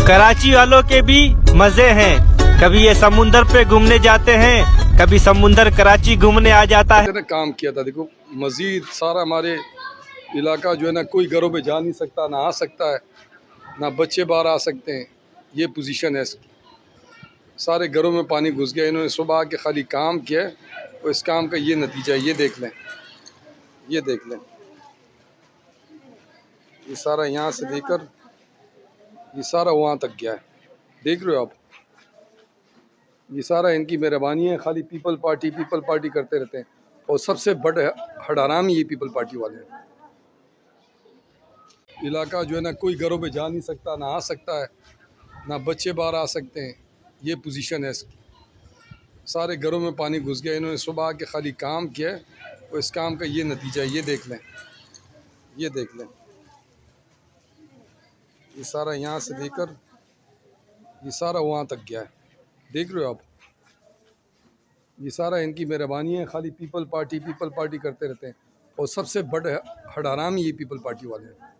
कराची वालों के भी मजे हैं। कभी ये समुंदर पे घूमने जाते हैं, कभी समुंदर कराची घूमने आ जाता है। काम किया था, देखो मजीद सारा हमारे इलाका जो है ना, कोई घरों पे जा नहीं सकता, ना आ सकता है, ना बच्चे बाहर आ सकते हैं। ये पोजीशन है इसकी। सारे घरों में पानी घुस गया। इन्होंने सुबह आके खाली काम किया है और इस काम का ये नतीजा है। ये देख लें, ये देख लें, ये सारा यहाँ से लेकर ये सारा वहाँ तक गया है। देख रहे हो आप, ये सारा इनकी मेहरबानी है। खाली पीपल पार्टी करते रहते हैं। और सबसे बड़े हड़ाराम ये पीपल पार्टी वाले हैं। इलाका जो है ना, कोई घरों पे जा नहीं सकता, ना आ सकता है, ना बच्चे बाहर आ सकते हैं। ये पोजीशन है इसकी। सारे घरों में पानी घुस गया। इन्होंने सुबह आके खाली काम किया है और इस काम का ये नतीजा है। ये देख लें, ये देख लें, ये सारा यहाँ से लेकर ये सारा वहाँ तक गया है। देख रहे हो आप, ये सारा इनकी मेहरबानी है। खाली पीपल पार्टी करते रहते हैं। और सबसे बड़े हड़ाराम ये पीपल पार्टी वाले हैं।